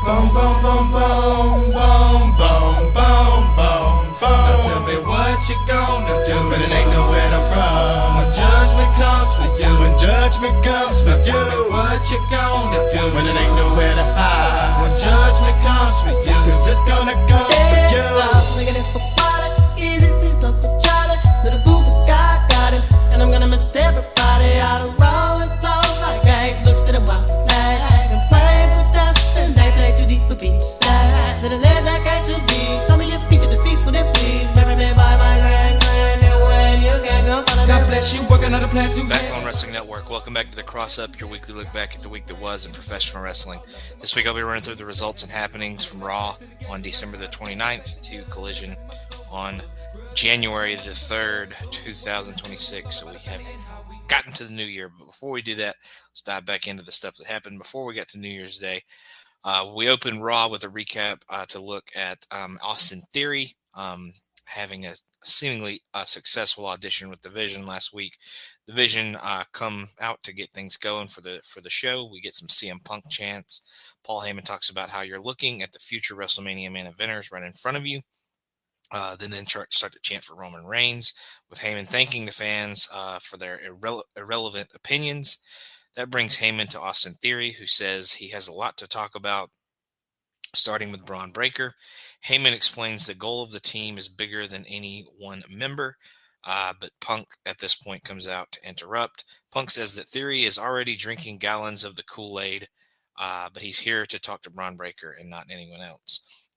Boom, boom, boom, boom, boom, boom, boom, boom, boom. Now tell me what you gonna do when it ain't nowhere to run. When judgment comes for you. When judgment comes for you. Tell me what you gonna do when it ain't nowhere to hide. When judgment comes for you. 'Cause it's gonna come for you. Nigga, this for water, easy, see something Charlie. Little boo, but God's got him. And I'm gonna miss everybody out of roll and flow like I ain't looked at a while. Like I'm playing for dust and they play too deep for beach side. Little legs I got too deep. Tell me your feature the seats, would it please? Marry me by my grand way. You can't go follow God bless you, working on a plan to Back on Wrestling Network. Welcome back to the CrosUp, your weekly look back at the week that was in professional wrestling. This week I'll be running through the results and happenings from Raw on December the 29th to Collision on January the 3rd, 2026. So we have gotten to the new year. But before we do that, let's dive back into the stuff that happened before we got to New Year's Day. We opened Raw with a recap to look at Austin Theory having a seemingly successful audition with the Vision last week. The Vision come out to get things going for the show. We get some CM Punk chants. Paul Heyman talks about how you're looking at the future WrestleMania main eventers right in front of you. Then start to chant for Roman Reigns, with Heyman thanking the fans for their irrelevant opinions. That brings Heyman to Austin Theory, who says he has a lot to talk about, starting with Braun Breaker. Heyman explains the goal of the team is bigger than any one member, but Punk at this point comes out to interrupt. Punk says that Theory is already drinking gallons of the Kool-Aid, but he's here to talk to Braun Breaker and not anyone else.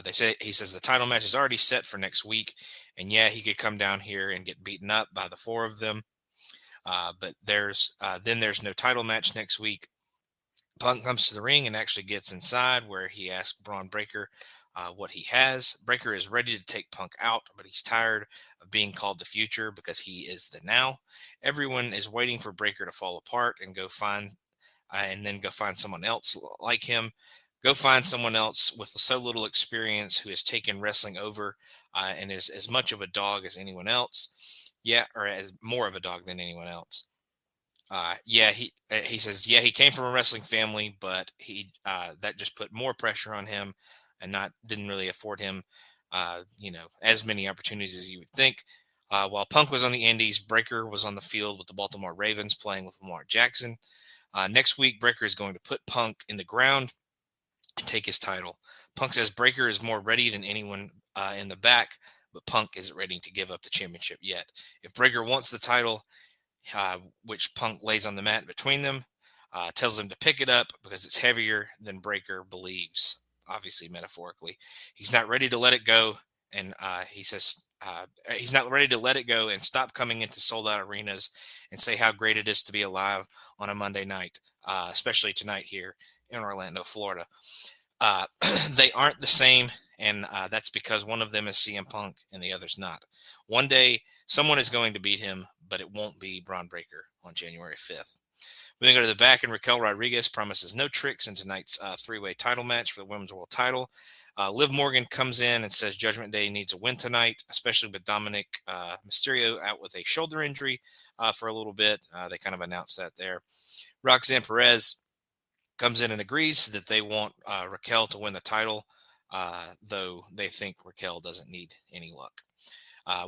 He says the title match is already set for next week, and yeah, he could come down here and get beaten up by the four of them. But there's no title match next week. Punk comes to the ring and actually gets inside, where he asks Braun Breaker what he has. Breaker is ready to take Punk out, but he's tired of being called the future because he is the now. Everyone is waiting for Breaker to fall apart and then go find someone else like him. Go find someone else with so little experience who has taken wrestling over and is as much of a dog as anyone else. Yeah, or as more of a dog than anyone else. He says, he came from a wrestling family, but that just put more pressure on him and didn't really afford him, as many opportunities as you would think. While Punk was on the Indies, Breaker was on the field with the Baltimore Ravens playing with Lamar Jackson. Next week, Breaker is going to put Punk in the ground and take his title. Punk says Breaker is more ready than anyone in the back, but Punk isn't ready to give up the championship yet. If Breaker wants the title, which Punk lays on the mat between them, tells him to pick it up because it's heavier than Breaker believes, obviously metaphorically. He's not ready to let it go, and he says he's not ready to let it go and stop coming into sold-out arenas and say how great it is to be alive on a Monday night, especially tonight here in Orlando, Florida. They aren't the same, and that's because one of them is CM Punk and the other's not. One day, someone is going to beat him, but it won't be Braun Breaker on January 5th. We then go to the back, and Raquel Rodriguez promises no tricks in tonight's three-way title match for the Women's World title. Liv Morgan comes in and says Judgment Day needs a win tonight, especially with Dominic Mysterio out with a shoulder injury for a little bit. They kind of announced that there. Roxanne Perez comes in and agrees that they want Raquel to win the title, though they think Raquel doesn't need any luck.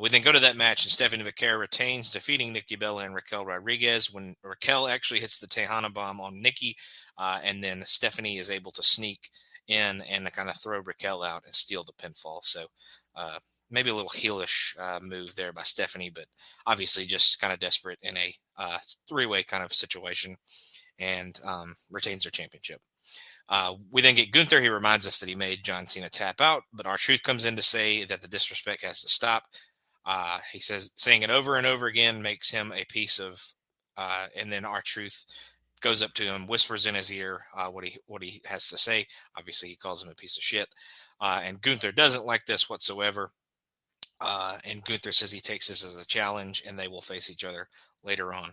We then go to that match, and Stephanie McCare retains, defeating Nikki Bella and Raquel Rodriguez when Raquel actually hits the Tejana bomb on Nikki, and then Stephanie is able to sneak in and kind of throw Raquel out and steal the pinfall. So maybe a little heelish move there by Stephanie, but obviously just kind of desperate in a three-way kind of situation, and retains her championship. We then get Gunther. He reminds us that he made John Cena tap out, but R-Truth comes in to say that the disrespect has to stop. He says saying it over and over again makes him a piece of, and then R-Truth goes up to him, whispers in his ear what he has to say. Obviously, he calls him a piece of shit, and Gunther doesn't like this whatsoever. And Gunther says he takes this as a challenge, and they will face each other later on.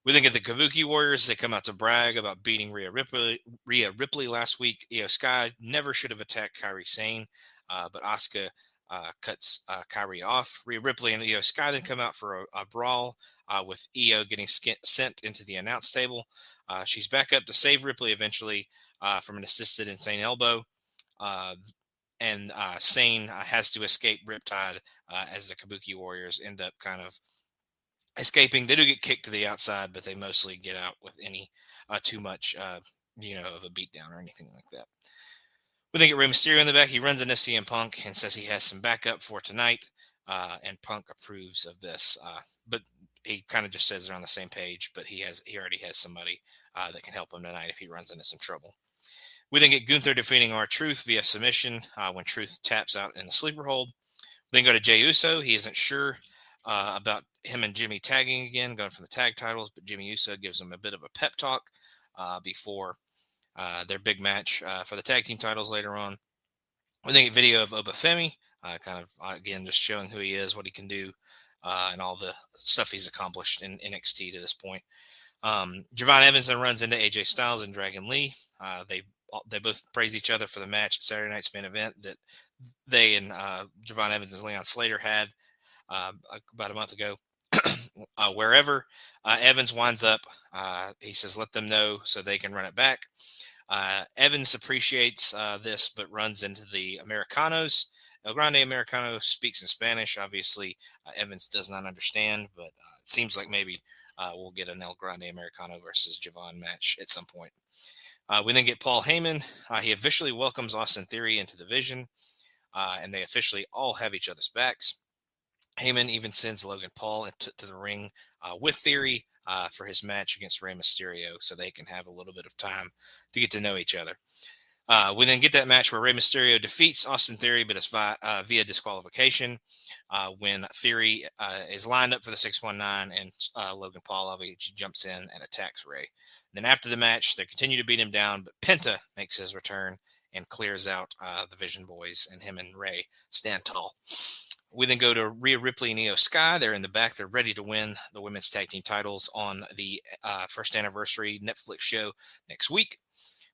We then get the Kabuki Warriors. They come out to brag about beating Rhea Ripley last week. Io Sky never should have attacked Kairi Sane, but Asuka cuts Kyrie off. Rhea Ripley and Io Sky then come out for a brawl with Io getting sent into the announce table. She's back up to save Ripley eventually from an assisted insane elbow. Uh, and Sane has to escape Riptide as the Kabuki Warriors end up kind of escaping. They do get kicked to the outside, but they mostly get out with any too much, of a beatdown or anything like that. We then get Rey Mysterio in the back. He runs into CM Punk and says he has some backup for tonight, and Punk approves of this. But he kind of just says they're on the same page, but he already has somebody that can help him tonight if he runs into some trouble. We then get Gunther defeating R-Truth via submission when Truth taps out in the sleeper hold. Then go to Jey Uso. He isn't sure about him and Jimmy tagging again, going for the tag titles, but Jimmy Uso gives him a bit of a pep talk before their big match for the tag team titles later on. We then get video of Obafemi, kind of, again, just showing who he is, what he can do, and all the stuff he's accomplished in NXT to this point. Javon Evans then runs into AJ Styles and Dragon Lee. They both praise each other for the match at Saturday night's main event that they and Javon Evans and Leon Slater had about a month ago. Wherever Evans winds up, he says, let them know so they can run it back. Evans appreciates this, but runs into the Americanos. El Grande Americano speaks in Spanish. Obviously, Evans does not understand, but it seems like maybe we'll get an El Grande Americano versus Javon match at some point. We then get Paul Heyman. He officially welcomes Austin Theory into the Vision, and they officially all have each other's backs. Heyman even sends Logan Paul to the ring with Theory for his match against Rey Mysterio so they can have a little bit of time to get to know each other. We then get that match where Rey Mysterio defeats Austin Theory, but it's via disqualification when Theory is lined up for the 619 and Logan Paul obviously jumps in and attacks Rey. Then after the match, they continue to beat him down, but Penta makes his return and clears out the Vision Boys, and him and Rey stand tall. We then go to Rhea Ripley and Io Sky. They're in the back. They're ready to win the women's tag team titles on the first anniversary Netflix show next week.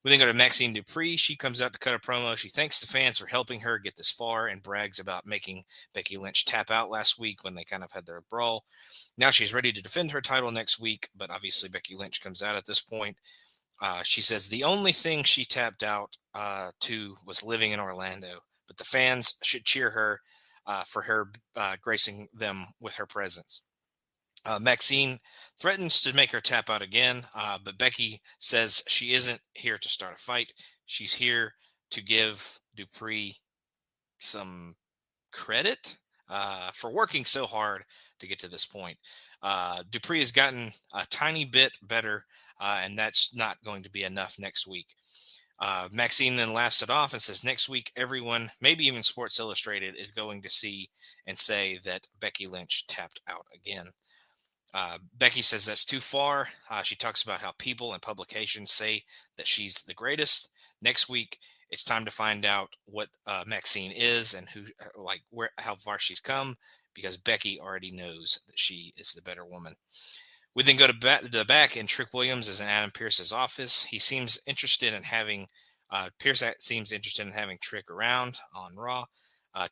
We then go to Maxine Dupree. She comes out to cut a promo. She thanks the fans for helping her get this far and brags about making Becky Lynch tap out last week when they kind of had their brawl. Now she's ready to defend her title next week, but obviously Becky Lynch comes out at this point. She says the only thing she tapped out to was living in Orlando, but the fans should cheer her for her gracing them with her presence. Maxine threatens to make her tap out again, but Becky says she isn't here to start a fight. She's here to give Dupree some credit for working so hard to get to this point. Dupree has gotten a tiny bit better, and that's not going to be enough next week. Maxine then laughs it off and says next week everyone, maybe even Sports Illustrated, is going to see and say that Becky Lynch tapped out again. Becky says that's too far. She talks about how people and publications say that she's the greatest. Next week, it's time to find out what Maxine is and how far she's come, because Becky already knows that she is the better woman. We then go to the back, and Trick Williams is in Adam Pearce's office. He seems interested in having Pierce seems interested in having Trick around on Raw.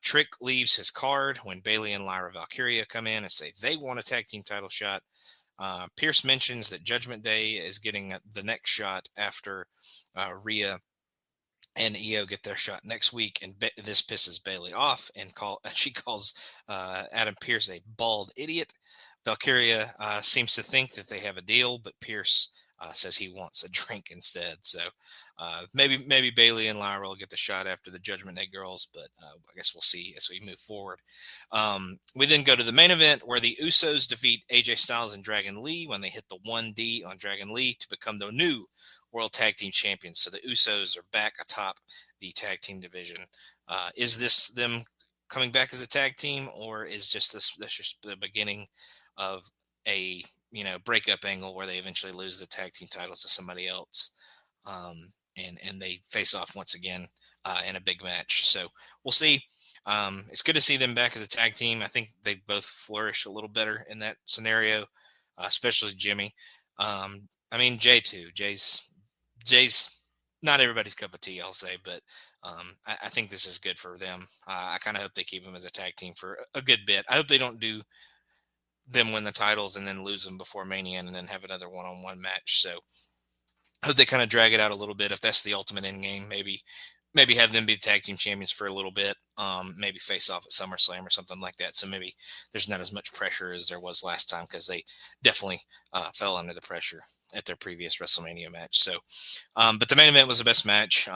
Trick leaves his card when Bayley and Lyra Valkyria come in and say they want a tag team title shot. Pierce mentions that Judgment Day is getting the next shot after Rhea and Io get their shot next week, and this pisses Bayley off, and she calls Adam Pearce a bald idiot. Valkyria seems to think that they have a deal, but Pierce says he wants a drink instead. So maybe Bayley and Lyra will get the shot after the Judgment Day girls, but I guess we'll see as we move forward. We then go to the main event where the Usos defeat AJ Styles and Dragon Lee when they hit the 1D on Dragon Lee to become the new World Tag Team Champions. So the Usos are back atop the tag team division. Is this them coming back as a tag team, or is that's just the beginning of a breakup angle where they eventually lose the tag team titles to somebody else, and they face off once again in a big match? So we'll see. It's good to see them back as a tag team. I think they both flourish a little better in that scenario, especially Jimmy. Jay too. Jay's not everybody's cup of tea, I'll say, but I think this is good for them. I kind of hope they keep them as a tag team for a good bit. I hope they don't do them win the titles and then lose them before Mania and then have another one-on-one match. So I hope they kind of drag it out a little bit. If that's the ultimate end game, maybe have them be the tag team champions for a little bit. Maybe face off at SummerSlam or something like that. So maybe there's not as much pressure as there was last time, because they definitely fell under the pressure at their previous WrestleMania match. So, but the main event was the best match.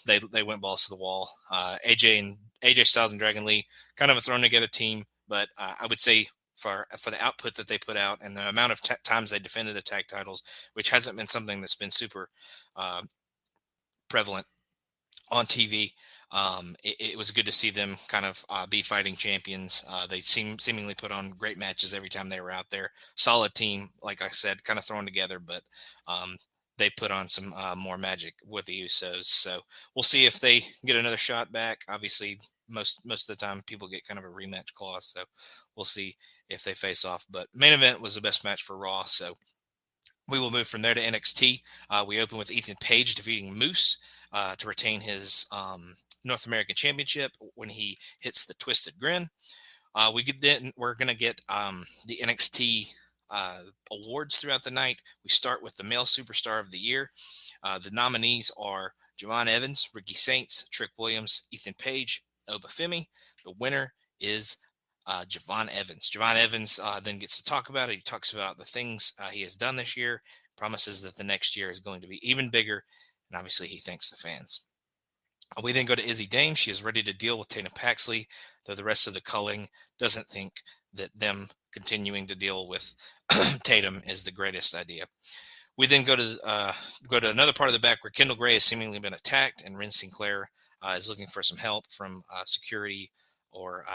They went balls to the wall. AJ Styles and Dragon Lee, kind of a thrown together team, but I would say for the output that they put out and the amount of times they defended the tag titles, which hasn't been something that's been super prevalent on TV. It was good to see them kind of be fighting champions. They seemingly put on great matches every time they were out there. Solid team, like I said, kind of thrown together, but they put on some more magic with the Usos. So we'll see if they get another shot back. Obviously, most of the time people get kind of a rematch clause, so we'll see if they face off. But main event was the best match for Raw, so we will move from there to NXT. We open with Ethan Page defeating Moose to retain his North American Championship when he hits the Twisted Grin. We're going to get the NXT awards throughout the night. We start with the Male Superstar of the Year. The nominees are Javon Evans, Ricky Saints, Trick Williams, Ethan Page, Obafemi. The winner is Javon Evans. Javon Evans then gets to talk about it. He talks about the things he has done this year, promises that the next year is going to be even bigger, and obviously he thanks the fans. We then go to Izzy Dame. She is ready to deal with Tatum Paxley, though the rest of the culling doesn't think that them continuing to deal with Tatum is the greatest idea. We then go to another part of the back where Kendall Gray has seemingly been attacked, and Ren Sinclair is looking for some help from security or,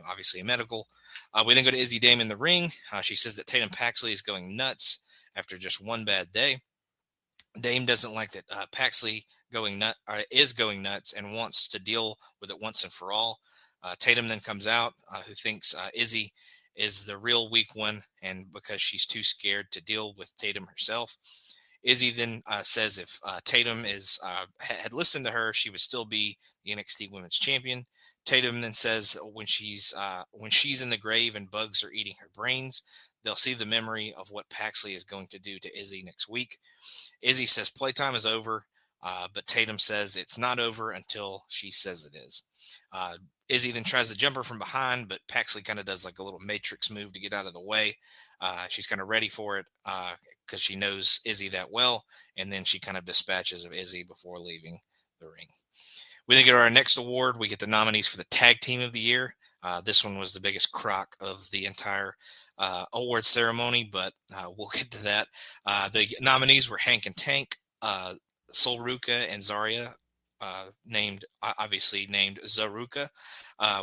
obviously a medical. We then go to Izzy Dame in the ring. She says that Tatum Paxley is going nuts after just one bad day. Dame doesn't like that Paxley is going nuts and wants to deal with it once and for all. Tatum then comes out, who thinks Izzy is the real weak one, and because she's too scared to deal with Tatum herself. Izzy then says if Tatum had listened to her, she would still be the NXT Women's Champion. Tatum then says when she's in the grave and bugs are eating her brains, they'll see the memory of what Paxley is going to do to Izzy next week. Izzy says playtime is over, but Tatum says it's not over until she says it is. Izzy then tries to jump her from behind, but Paxley kind of does like a little matrix move to get out of the way. She's kind of ready for it because she knows Izzy that well, and then she kind of dispatches of Izzy before leaving the ring. We then get our next award. We get the nominees for the Tag Team of the Year. This one was the biggest crock of the entire award ceremony, but we'll get to that. The nominees were Hank and Tank, Sol Ruka, and Zarya, obviously named Zaruka.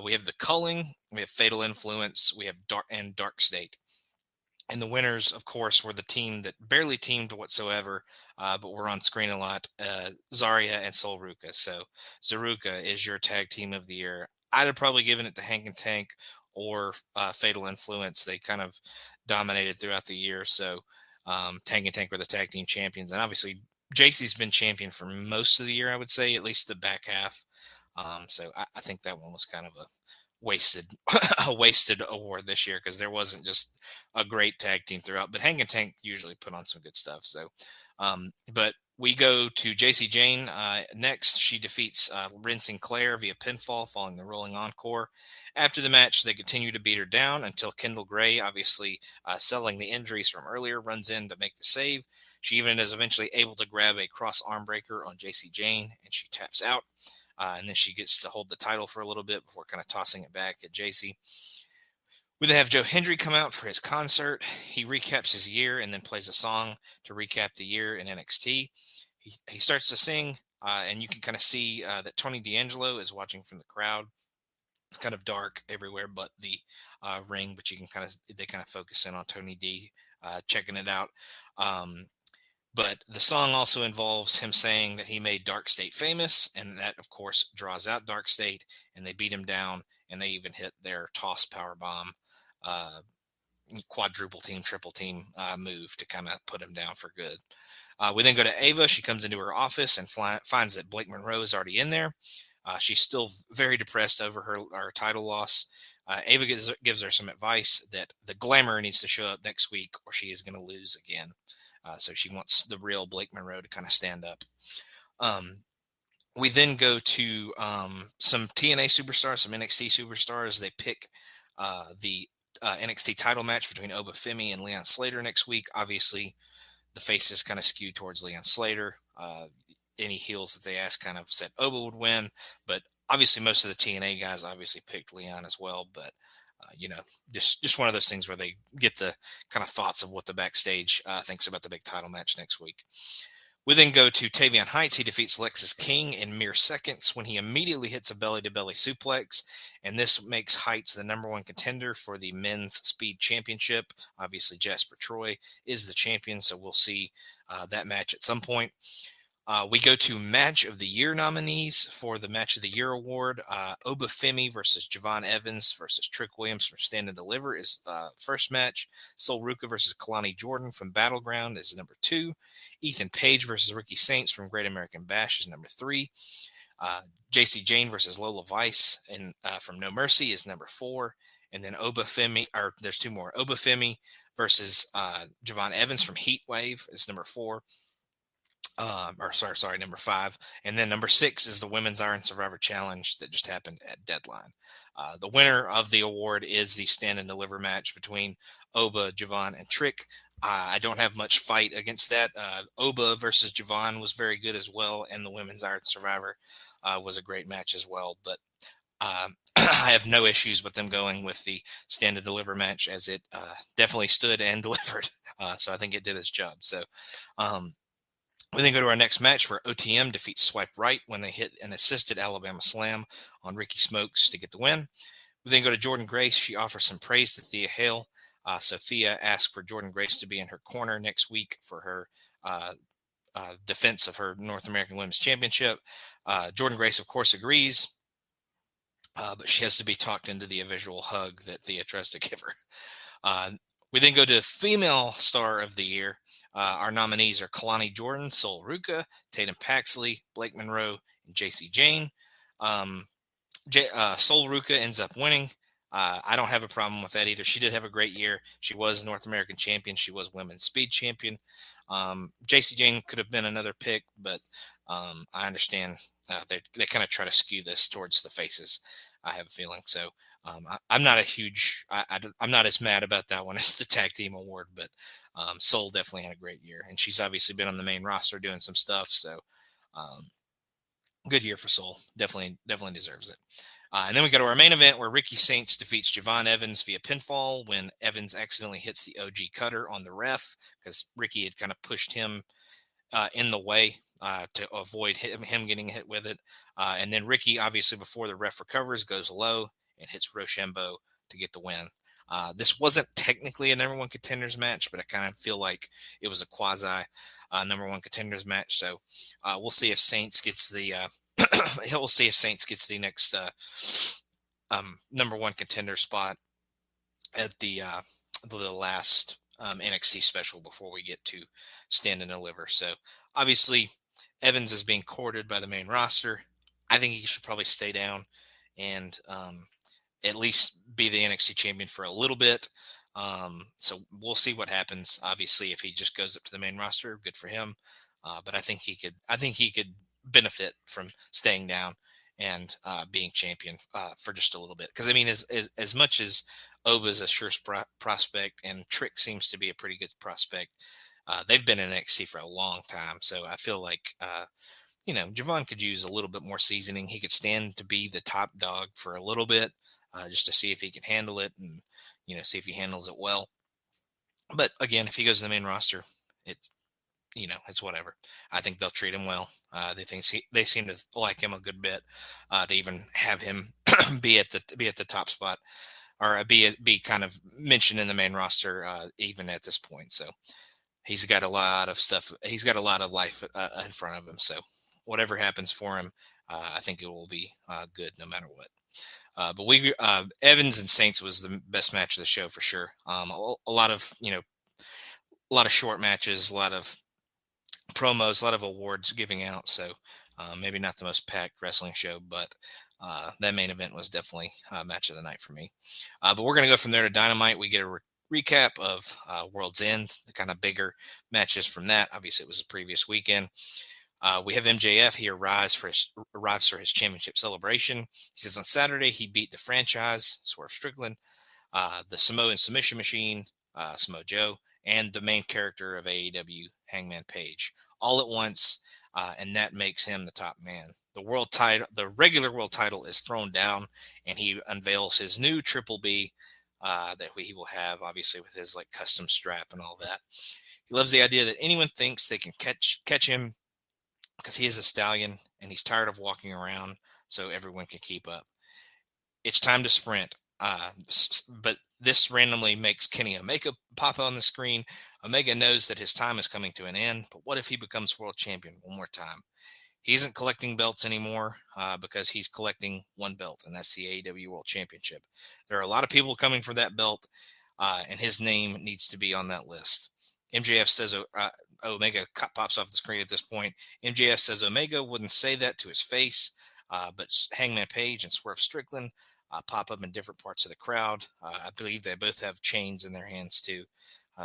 We have the Culling, we have Fatal Influence, we have Dark State. And the winners, of course, were the team that barely teamed whatsoever, but were on screen a lot, Zarya and Sol Ruka. So Zaruka is your Tag Team of the Year. I'd have probably given it to Hank and Tank or Fatal Influence. They kind of dominated throughout the year. So Tank and Tank were the tag team champions. And obviously, JC's been champion for most of the year, I would say, at least the back half. So I think that one was kind of a wasted award this year because there wasn't just a great tag team throughout. But Hank and Tank usually put on some good stuff. So, but we go to JC Jane next. She defeats Ren Sinclair via pinfall following the rolling encore. After the match, they continue to beat her down until Kendall Gray, obviously selling the injuries from earlier, runs in to make the save. She even is eventually able to grab a cross arm breaker on JC Jane, and she taps out. And then she gets to hold the title for a little bit before kind of tossing it back at JC. We then have Joe Hendry come out for his concert. He recaps his year and then plays a song to recap the year in NXT. He starts to sing, and you can kind of see that Tony D'Angelo is watching from the crowd. It's kind of dark everywhere but the ring, but they kind of focus in on Tony D checking it out. But the song also involves him saying that he made Dark State famous, and that, of course, draws out Dark State, and they beat him down, and they even hit their toss powerbomb, quadruple team, triple team move to kind of put him down for good. We then go to Ava. She comes into her office and finds that Blake Monroe is already in there. She's still very depressed over her title loss. Ava gives her some advice that the glamour needs to show up next week or she is going to lose again. So she wants the real Blake Monroe to kind of stand up. We then go to some TNA superstars, some NXT superstars. They pick the NXT title match between Oba Femi and Leon Slater next week. Obviously, the faces kind of skew towards Leon Slater. Any heels that they asked kind of said Oba would win, but obviously most of the TNA guys obviously picked Leon as well. But just one of those things where they get the kind of thoughts of what the backstage thinks about the big title match next week. We then go to Tavion Heights. He defeats Lexus King in mere seconds when he immediately hits a belly-to-belly suplex, and this makes Heights the number one contender for the Men's Speed Championship. Obviously, Jasper Troy is the champion, so we'll see that match at some point. We go to Match of the Year nominees for the Match of the Year award. Oba Femi versus Javon Evans versus Trick Williams from Stand and Deliver is first match. Sol Ruka versus Kalani Jordan from Battleground is number 2. Ethan Page versus Ricky Saints from Great American Bash is number 3. JC Jane versus Lola Vice from No Mercy is number 4. And then Oba Femi, or there's 2 more. Oba Femi versus Javon Evans from Heat Wave is number 4. Number 5. And then number 6 is the Women's Iron Survivor Challenge that just happened at Deadline. The winner of the award is the Stand and Deliver match between Oba, Javon, and Trick. I don't have much fight against that. Oba versus Javon was very good as well, and the Women's Iron Survivor was a great match as well. But I have no issues with them going with the Stand and Deliver match, as it definitely stood and delivered. So I think it did its job. So we then go to our next match where OTM defeats Swipe Right when they hit an assisted Alabama Slam on Ricky Smokes to get the win. We then go to Jordan Grace. She offers some praise to Thea Hale. So Thea asked for Jordan Grace to be in her corner next week for her defense of her North American Women's Championship. Jordan Grace, of course, agrees, but she has to be talked into the visual hug that Thea tries to give her. We then go to Female Star of the Year. Our nominees are Kalani Jordan, Sol Ruka, Tatum Paxley, Blake Monroe, and JC Jane. Sol Ruka ends up winning. I don't have a problem with that either. She did have a great year. She was North American champion. She was Women's Speed champion. JC Jane could have been another pick, but I understand they kind of try to skew this towards the faces, I have a feeling. So I'm not a huge, I'm not as mad about that one as the tag team award, but Sol definitely had a great year, and she's obviously been on the main roster doing some stuff. So good year for Sol. Definitely deserves it. And then we go to our main event where Ricky Saints defeats Javon Evans via pinfall when Evans accidentally hits the OG cutter on the ref because Ricky had kind of pushed him in the way to avoid him getting hit with it. And then Ricky, obviously, before the ref recovers, goes low and hits Rochambeau to get the win. This wasn't technically a number one contenders match, but I kind of feel like it was a quasi number one contenders match. So we'll see if Saints gets the we'll see if Saints gets the next number one contender spot at the last NXT special before we get to Stand and Deliver. So obviously Evans is being courted by the main roster. I think he should probably stay down and at least be the NXT champion for a little bit. So we'll see what happens. Obviously, if he just goes up to the main roster, good for him. But I think he could benefit from staying down and being champion for just a little bit. Because I mean, as much as Oba is a sure prospect and Trick seems to be a pretty good prospect, they've been in NXT for a long time. So I feel like Javon could use a little bit more seasoning. He could stand to be the top dog for a little bit, just to see if he can handle it and, see if he handles it well. But again, if he goes to the main roster, it's whatever. I think they'll treat him well. They seem to like him a good bit, to even have him be at the top spot or be kind of mentioned in the main roster, even at this point. So he's got a lot of stuff. He's got a lot of life in front of him. So whatever happens for him, I think it will be good no matter what. But Evans and Saints was the best match of the show for sure. A lot of short matches, a lot of promos, a lot of awards giving out. So maybe not the most packed wrestling show, but that main event was definitely match of the night for me. But we're going to go from there to Dynamite. We get a recap of World's End, the kind of bigger matches from that. Obviously, it was the previous weekend. We have MJF. He arrives for his championship celebration. He says on Saturday he beat the franchise, Swerve Strickland, the Samoan Submission Machine, Samoa Joe, and the main character of AEW, Hangman Page, all at once, and that makes him the top man. The regular world title is thrown down, and he unveils his new Triple B that he will have, obviously with his like custom strap and all that. He loves the idea that anyone thinks they can catch him because he is a stallion and he's tired of walking around, so everyone can keep up. It's time to sprint. But this randomly makes Kenny Omega pop on the screen. Omega knows that his time is coming to an end, but what if he becomes world champion one more time? He isn't collecting belts anymore because he's collecting one belt, and that's the AEW World Championship. There are a lot of people coming for that belt, and his name needs to be on that list. MJF says Omega pops off the screen at this point. MJF says Omega wouldn't say that to his face, but Hangman Page and Swerve Strickland pop up in different parts of the crowd. I believe they both have chains in their hands too,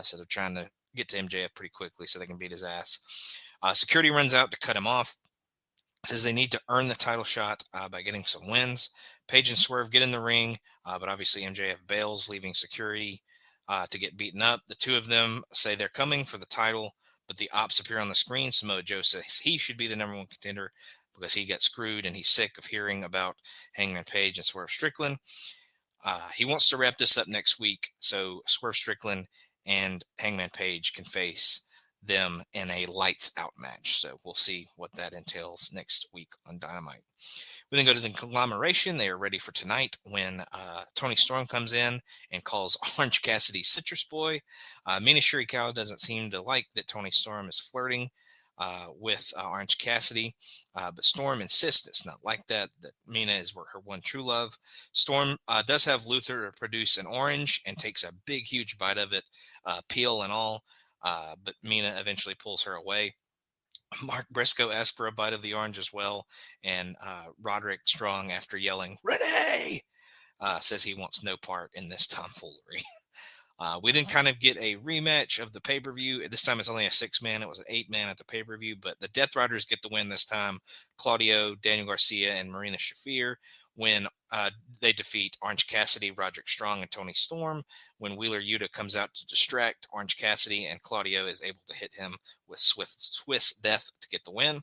so they're trying to get to MJF pretty quickly so they can beat his ass. Security runs out to cut him off. Says they need to earn the title shot by getting some wins. Page and Swerve get in the ring, but obviously MJF bails, leaving security to get beaten up. The two of them say they're coming for the title, but the ops appear on the screen. Samoa Joe says he should be the number one contender because he got screwed and he's sick of hearing about Hangman Page and Swerve Strickland. He wants to wrap this up next week so Swerve Strickland and Hangman Page can face them in a lights out match. So we'll see what that entails next week on Dynamite. We then go to the conglomeration. They are ready for tonight when Tony Storm comes in and calls Orange Cassidy Citrus Boy. Mina Shirikawa doesn't seem to like that Tony Storm is flirting with Orange Cassidy, but Storm insists it's not like that, that Mina is her one true love. Storm does have Luther produce an orange and takes a big, huge bite of it, peel and all, but Mina eventually pulls her away. Mark Briscoe asks for a bite of the orange as well, and Roderick Strong, after yelling, "Renee!" says he wants no part in this tomfoolery. We then kind of get a rematch of the pay-per-view. This time it's only a 6-man. It was an 8-man at the pay-per-view, but the Death Riders get the win this time. Claudio, Daniel Garcia, and Marina Shafir when they defeat Orange Cassidy, Roderick Strong, and Tony Storm. When Wheeler Yuta comes out to distract Orange Cassidy, and Claudio is able to hit him with Swiss Death to get the win.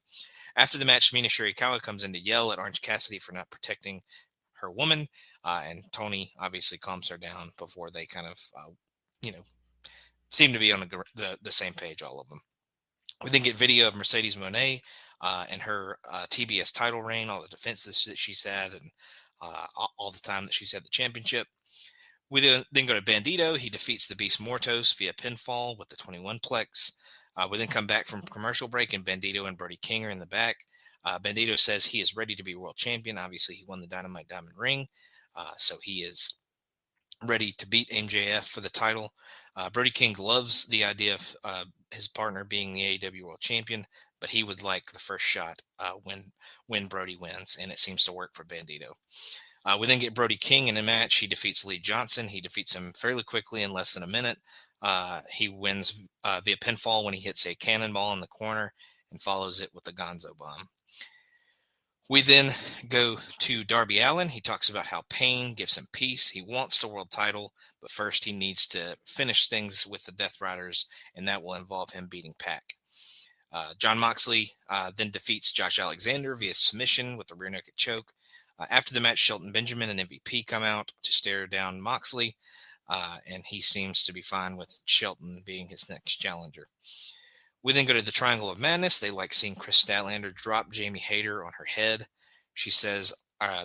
After the match, Mina Shirikawa comes in to yell at Orange Cassidy for not protecting her woman, and Tony obviously calms her down before they kind of, seem to be on the same page, all of them. We then get video of Mercedes Moné and her TBS title reign, all the defenses that she's had, and all the time that she's had the championship. We then go to Bandito. He defeats the Beast Mortos via pinfall with the 21 plex. We then come back from commercial break, and Bandito and Brody King are in the back. Bandito says he is ready to be world champion. Obviously, he won the Dynamite Diamond Ring, so he is ready to beat MJF for the title. Brody King loves the idea of his partner being the AEW World Champion, but he would like the first shot when Brody wins, and it seems to work for Bandito. We then get Brody King in a match. He defeats Lee Johnson. He defeats him fairly quickly in less than a minute. He wins via pinfall when he hits a cannonball in the corner and follows it with a Gonzo bomb. We then go to Darby Allin. He talks about how pain gives him peace. He wants the world title, but first he needs to finish things with the Death Riders, and that will involve him beating Pac. John Moxley then defeats Josh Alexander via submission with the rear naked choke. After the match, Shelton Benjamin and MVP come out to stare down Moxley, and he seems to be fine with Shelton being his next challenger. We then go to the Triangle of Madness. They like seeing Chris Statlander drop Jamie Hayter on her head. She says,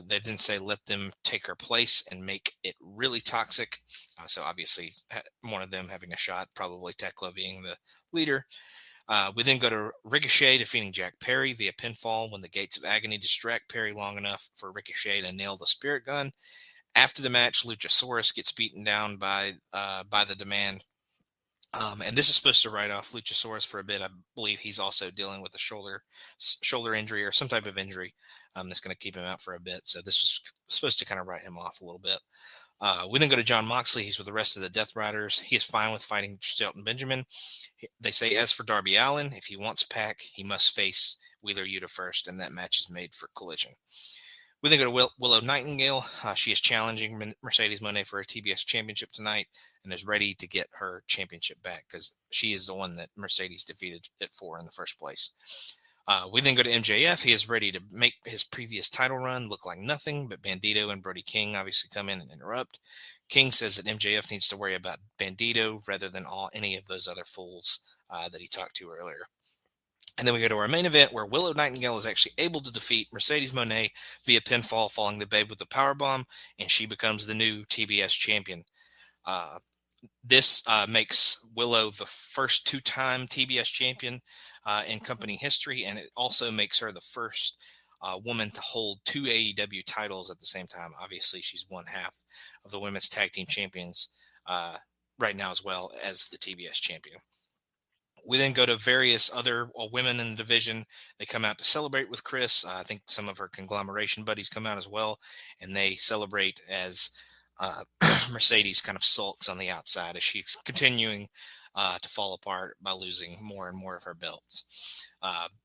they then say, let them take her place and make it really toxic. So obviously one of them having a shot, probably Tekla being the leader. We then go to Ricochet defeating Jack Perry via pinfall when the Gates of Agony distract Perry long enough for Ricochet to nail the Spirit Gun. After the match, Luchasaurus gets beaten down by the Demand. And this is supposed to write off Luchasaurus for a bit. I believe he's also dealing with a shoulder injury or some type of injury that's going to keep him out for a bit. So this was supposed to kind of write him off a little bit. We then go to John Moxley. He's with the rest of the Death Riders. He is fine with fighting Shelton Benjamin. They say, as for Darby Allin, if he wants Pac, he must face Wheeler Yuta first, and that match is made for Collision. We then go to Willow Nightingale. She is challenging Mercedes Moné for a TBS championship tonight and is ready to get her championship back because she is the one that Mercedes defeated it for in the first place. We then go to MJF. He is ready to make his previous title run look like nothing, but Bandito and Brody King obviously come in and interrupt. King says that MJF needs to worry about Bandito rather than any of those other fools that he talked to earlier. And then we go to our main event where Willow Nightingale is actually able to defeat Mercedes Moné via pinfall, falling the Babe with the powerbomb, and she becomes the new TBS champion. This makes Willow the first two-time TBS champion in company history, and it also makes her the first woman to hold two AEW titles at the same time. Obviously, she's one half of the women's tag team champions right now, as well as the TBS champion. We then go to various other women in the division. They come out to celebrate with Chris. I think some of her conglomeration buddies come out as well, and they celebrate as Mercedes kind of sulks on the outside as she's continuing to fall apart by losing more and more of her belts.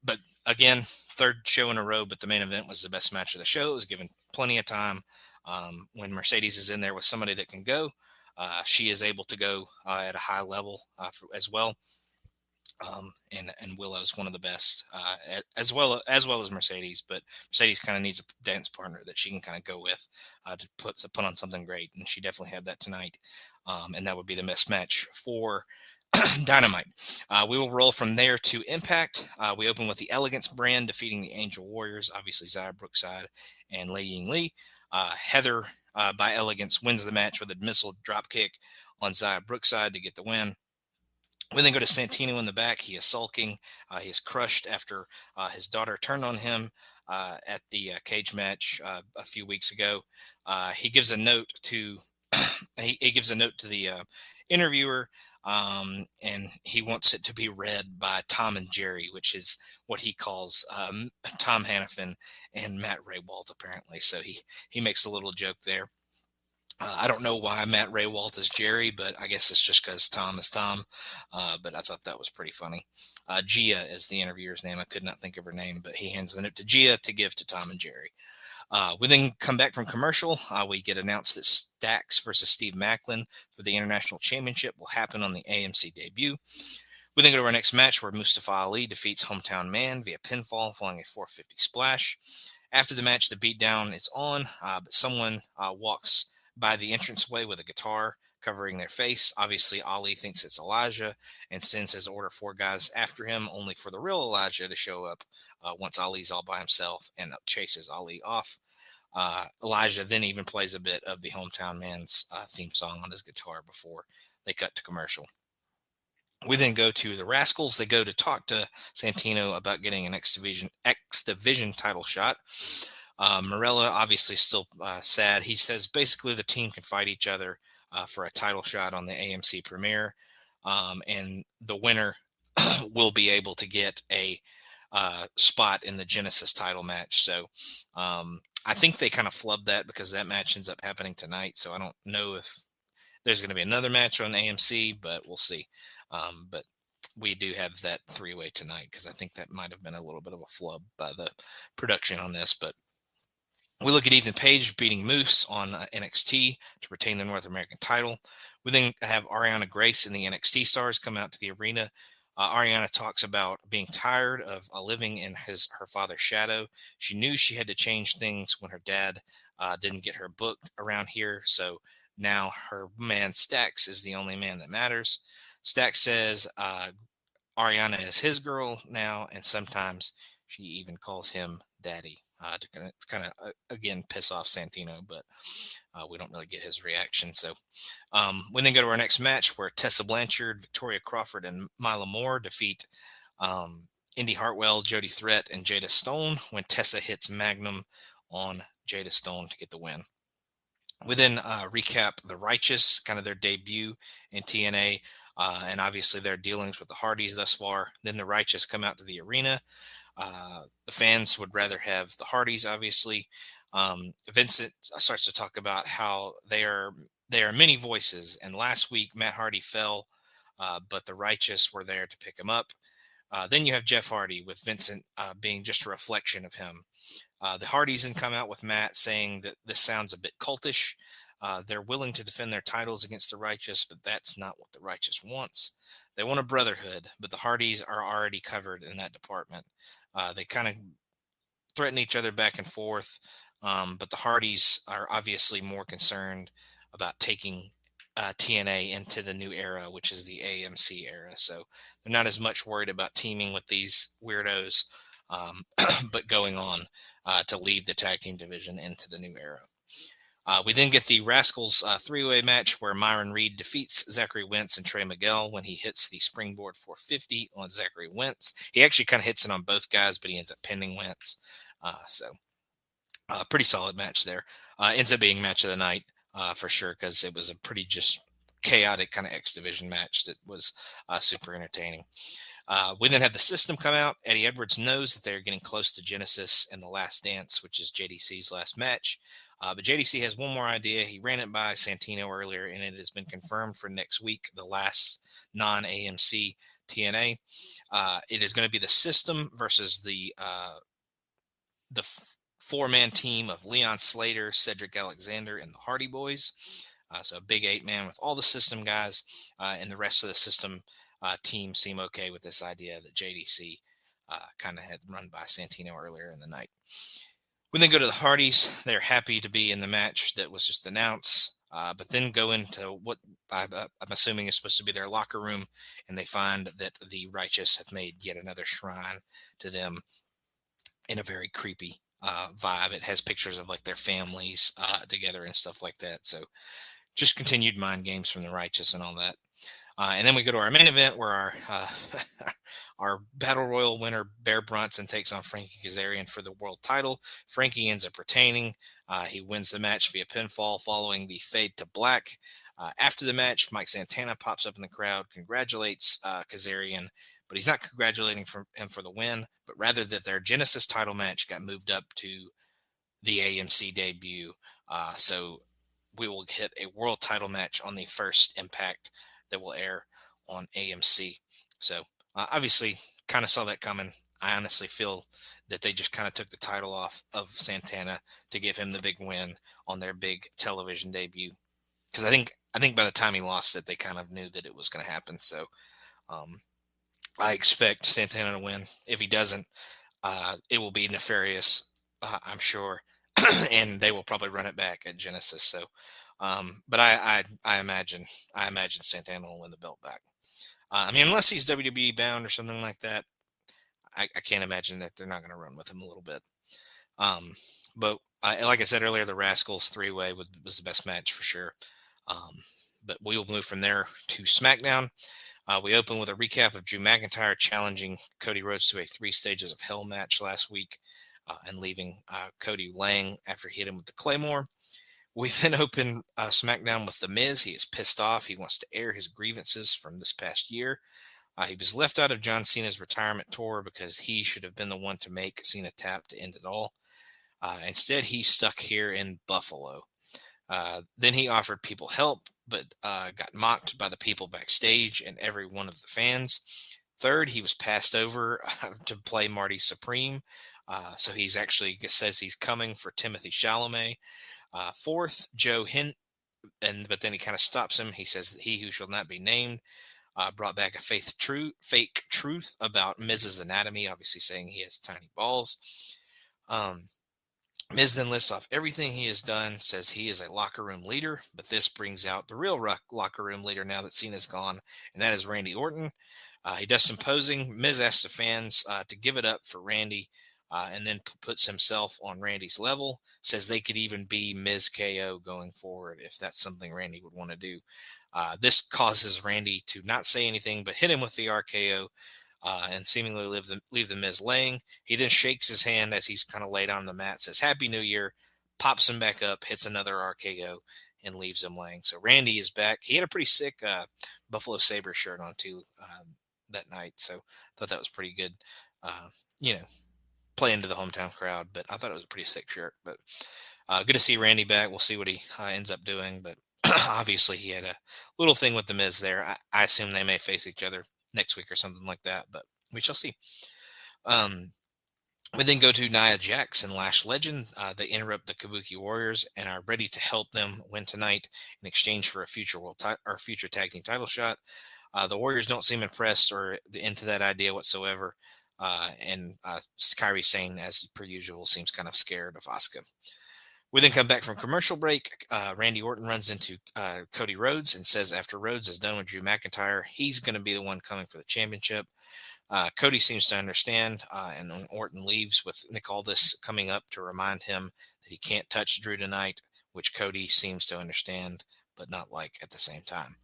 But again, third show in a row, but the main event was the best match of the show. It was given plenty of time. When Mercedes is in there with somebody that can go, she is able to go at a high level as well. And Willow's one of the best, as well as Mercedes. But Mercedes kind of needs a dance partner that she can kind of go with to put on something great, and she definitely had that tonight. And that would be the best match for Dynamite. We will roll from there to Impact. We open with the Elegance brand defeating the Angel Warriors, obviously Xia Brookside and Lei Ying Lee. Heather by Elegance wins the match with a missile dropkick on Xia Brookside to get the win. We then go to Santino in the back. He is sulking. He is crushed after his daughter turned on him at the cage match a few weeks ago. He gives a note to he gives a note to the interviewer, and he wants it to be read by Tom and Jerry, which is what he calls Tom Hannafin and Matt Raywalt, apparently. So he makes a little joke there. I don't know why Matt Raywalt is Jerry, but I guess it's just because Tom is Tom. But I thought that was pretty funny. Gia is the interviewer's name. I could not think of her name, but he hands the note to Gia to give to Tom and Jerry. We then come back from commercial. We get announced that Stax versus Steve Macklin for the International Championship will happen on the AMC debut. We then go to our next match where Mustafa Ali defeats Hometown Man via pinfall, following a 450 splash. After the match, the beatdown is on, but someone walks by the entranceway with a guitar covering their face. Obviously, Ali thinks it's Elijah and sends his order 4 guys after him, only for the real Elijah to show up once Ali's all by himself and chases Ali off. Elijah then even plays a bit of the Hometown Man's theme song on his guitar before they cut to commercial. We then go to the Rascals. They go to talk to Santino about getting an X Division title shot. Morella obviously still sad. He says basically the team can fight each other for a title shot on the AMC premiere, and the winner will be able to get a spot in the Genesis title match. So I think they kind of flubbed that because that match ends up happening tonight. So I don't know if there's going to be another match on AMC, but we'll see. But we do have that 3-way tonight because I think that might have been a little bit of a flub by the production on this, but we look at Ethan Page beating Moose on NXT to retain the North American title. We then have Ariana Grace and the NXT stars come out to the arena. Ariana talks about being tired of living in her father's shadow. She knew she had to change things when her dad didn't get her booked around here. So now her man Stax is the only man that matters. Stax says Ariana is his girl now, and sometimes she even calls him daddy. To kind of again piss off Santino, but we don't really get his reaction. So we then go to our next match where Tessa Blanchard, Victoria Crawford, and Mila Moore defeat Indy Hartwell, Jody Threat, and Jada Stone when Tessa hits Magnum on Jada Stone to get the win. We then recap The Righteous, kind of their debut in TNA. and obviously their dealings with the Hardys thus far. Then the Righteous come out to the arena. The fans would rather have the Hardys, obviously. Vincent starts to talk about how they are many voices, and last week Matt Hardy fell, but the Righteous were there to pick him up. Then you have Jeff Hardy with Vincent being just a reflection of him. The Hardys then come out with Matt saying that this sounds a bit cultish. They're willing to defend their titles against the Righteous, but that's not what the Righteous wants. They want a brotherhood, but the Hardys are already covered in that department. They kind of threaten each other back and forth, but the Hardys are obviously more concerned about taking TNA into the new era, which is the AMC era. So they're not as much worried about teaming with these weirdos, but going on to lead the tag team division into the new era. We then get the Rascals three-way match where Myron Reed defeats Zachary Wentz and Trey Miguel when he hits the springboard 450 on Zachary Wentz. He actually kind of hits it on both guys, but he ends up pinning Wentz. Pretty solid match there. Ends up being match of the night for sure, because it was a pretty just chaotic kind of X Division match that was super entertaining. We then have the System come out. Eddie Edwards knows that they're getting close to Genesis and the Last Dance, which is JDC's last match. But JDC has one more idea. He ran it by Santino earlier, and it has been confirmed for next week, the last non-AMC TNA. It is going to be the System versus the four-man team of Leon Slater, Cedric Alexander, and the Hardy Boys. So a big 8-man with all the System guys, and the rest of the System team seem okay with this idea that JDC kind of had run by Santino earlier in the night. We then go to the Hardys. They're happy to be in the match that was just announced, but then go into what I'm assuming is supposed to be their locker room, and they find that the Righteous have made yet another shrine to them in a very creepy vibe. It has pictures of like their families together and stuff like that. So just continued mind games from the Righteous and all that. And then we go to our main event where our our Battle Royal winner, Bear Bronson, takes on Frankie Kazarian for the world title. Frankie ends up retaining. He wins the match via pinfall following the fade to black. After the match, Mike Santana pops up in the crowd, congratulates Kazarian, but he's not congratulating him for the win, but rather that their Genesis title match got moved up to the AMC debut. So we will hit a world title match on the first Impact that will air on AMC. So obviously kind of saw that coming. I honestly feel that they just kind of took the title off of Santana to give him the big win on their big television debut. Because I think by the time he lost it, they kind of knew that it was going to happen. So I expect Santana to win. If he doesn't, it will be nefarious, I'm sure. And they will probably run it back at Genesis. So, but I imagine Santana will win the belt back. I mean, unless he's WWE bound or something like that, I can't imagine that they're not going to run with him a little bit. But like I said earlier, the Rascals three-way was the best match for sure. But we will move from there to SmackDown. We open with a recap of Drew McIntyre challenging Cody Rhodes to a 3 Stages of Hell match last week and leaving Cody laying after he hit him with the Claymore. We then open SmackDown with The Miz. He is pissed off. He wants to air his grievances from this past year. He was left out of John Cena's retirement tour because he should have been the one to make Cena tap to end it all. Instead, he's stuck here in Buffalo. Then he offered people help, but got mocked by the people backstage and every one of the fans. Third, he was passed over to play Marty Supreme. So he's actually says he's coming for Timothy Chalamet. Fourth, Joe Hint, but then he kind of stops him. He says that he who shall not be named brought back a fake truth about Miz's anatomy, obviously saying he has tiny balls. Miz then lists off everything he has done, says he is a locker room leader, but this brings out the real locker room leader now that Cena's gone, and that is Randy Orton. He does some posing. Miz asks the fans to give it up for Randy, and then puts himself on Randy's level, says they could even be Miz KO going forward if that's something Randy would want to do. This causes Randy to not say anything, but hit him with the RKO and seemingly leave the Miz laying. He then shakes his hand as he's kind of laid on the mat, says Happy New Year, pops him back up, hits another RKO, and leaves him laying. So Randy is back. He had a pretty sick Buffalo Sabre shirt on too that night. So I thought that was pretty good. Uh, you know, play into the hometown crowd, but I thought it was a pretty sick shirt. But good to see Randy back. We'll see what he ends up doing. But obviously, he had a little thing with the Miz there. I assume they may face each other next week or something like that, but we shall see. Um, we then go to Nia Jax and Lash Legend. They interrupt the Kabuki Warriors and are ready to help them win tonight in exchange for a future or future tag team title shot. The Warriors don't seem impressed or into that idea whatsoever. And Kairi Sane, as per usual, seems kind of scared of Asuka. We then come back from commercial break. Randy Orton runs into Cody Rhodes and says after Rhodes is done with Drew McIntyre, he's going to be the one coming for the championship. Cody seems to understand, and when Orton leaves with Nick Aldis coming up to remind him that he can't touch Drew tonight, which Cody seems to understand, but not like at the same time.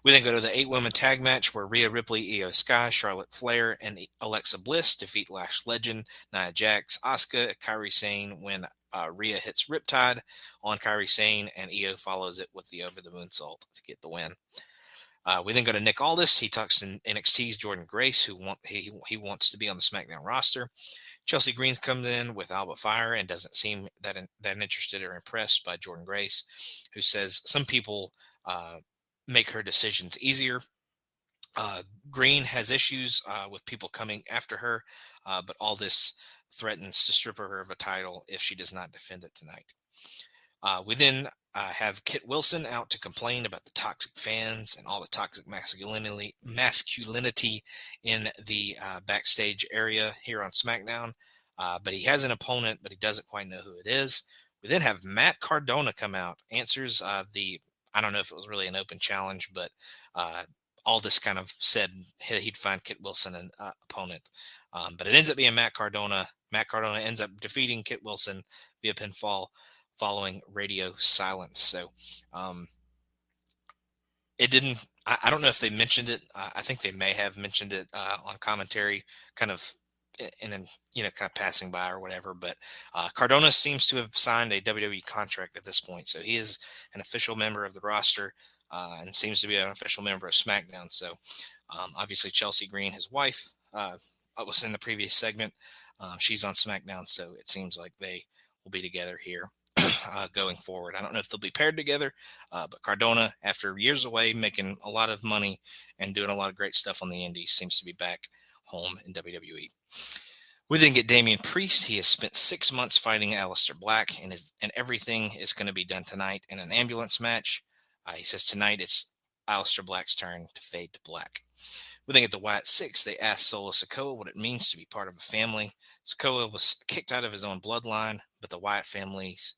We then go to the 8-woman tag match where Rhea Ripley, Io Sky, Charlotte Flair, and Alexa Bliss defeat Lash Legend, Nia Jax, Asuka, Kairi Sane when Rhea hits Riptide on Kairi Sane, and Io follows it with the over-the-moonsault to get the win. We then go to Nick Aldis. He talks to NXT's Jordan Grace, who he wants to be on the SmackDown roster. Chelsea Green comes in with Alba Fire and doesn't seem that interested or impressed by Jordan Grace, who says some people make her decisions easier. Green has issues with people coming after her, but Aldis threatens to strip her of a title if she does not defend it tonight. We then have Kit Wilson out to complain about the toxic fans and all the toxic masculinity in the backstage area here on SmackDown. But he has an opponent, but he doesn't quite know who it is. We then have Matt Cardona come out, answers I don't know if it was really an open challenge, but Aldis kind of said he'd find Kit Wilson an opponent. But it ends up being Matt Cardona. Matt Cardona ends up defeating Kit Wilson via pinfall following radio silence. So it didn't, I don't know if they mentioned it. I think they may have mentioned it on commentary, kind of kind of passing by or whatever. But Cardona seems to have signed a WWE contract at this point. So he is an official member of the roster and seems to be an official member of SmackDown. So obviously Chelsea Green, his wife, was in the previous segment. She's on SmackDown. So it seems like they will be together here. Going forward. I don't know if they'll be paired together, but Cardona, after years away, making a lot of money and doing a lot of great stuff on the indies, seems to be back home in WWE. We then get Damian Priest. He has spent 6 months fighting Aleister Black, and everything is going to be done tonight in an ambulance match. He says tonight it's Aleister Black's turn to fade to black. We then get the Wyatt Six. They ask Solo Sikoa what it means to be part of a family. Sikoa was kicked out of his own bloodline, but the Wyatt families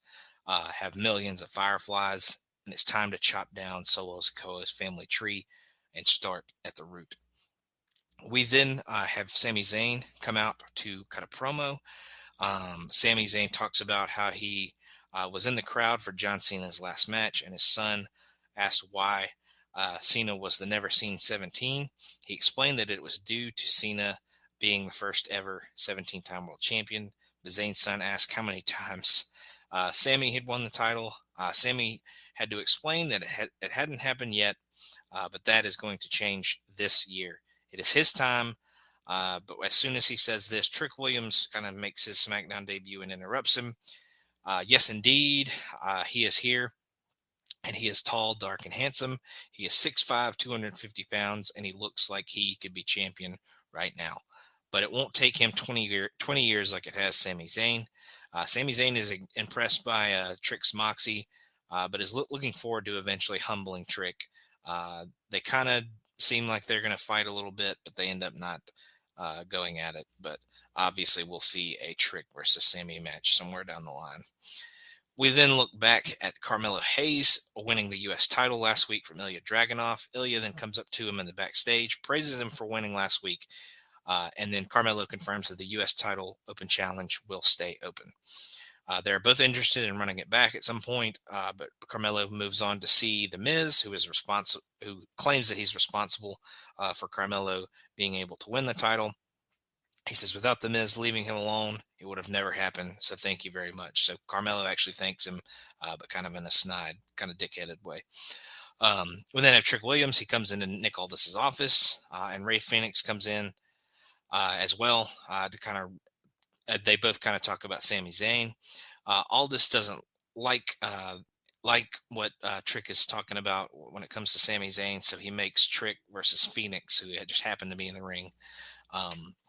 have millions of fireflies, and it's time to chop down Solo Sikoa's family tree and start at the root. We then have Sami Zayn come out to cut a promo. Sami Zayn talks about how he was in the crowd for John Cena's last match, and his son asked why Cena was the never seen 17. He explained that it was due to Cena being the first ever 17-time world champion. The Zayn son asked how many times Sami had won the title. Sami had to explain that it hadn't happened yet, but that is going to change this year. It is his time, but as soon as he says this, Trick Williams kind of makes his SmackDown debut and interrupts him. Yes, indeed, he is here. And he is tall, dark, and handsome. He is 6'5", 250 pounds, and he looks like he could be champion right now. But it won't take him 20 years like it has Sami Zayn. Sami Zayn is impressed by Trick's moxie, but is looking forward to eventually humbling Trick. They kind of seem like they're going to fight a little bit, but they end up not going at it. But obviously we'll see a Trick versus Sami match somewhere down the line. We then look back at Carmelo Hayes winning the U.S. title last week from Ilya Dragunov. Ilya then comes up to him in the backstage, praises him for winning last week, and then Carmelo confirms that the U.S. title open challenge will stay open. They're both interested in running it back at some point, but Carmelo moves on to see The Miz, who claims that he's responsible for Carmelo being able to win the title. He says, without The Miz leaving him alone, it would have never happened. So thank you very much. So Carmelo actually thanks him, but kind of in a snide, kind of dickheaded way. We then have Trick Williams. He comes into Nick Aldis's office, and Ray Phoenix comes in as well to kind of. They both kind of talk about Sami Zayn. Aldis doesn't like like what Trick is talking about when it comes to Sami Zayn, so he makes Trick versus Phoenix, who had just happened to be in the ring,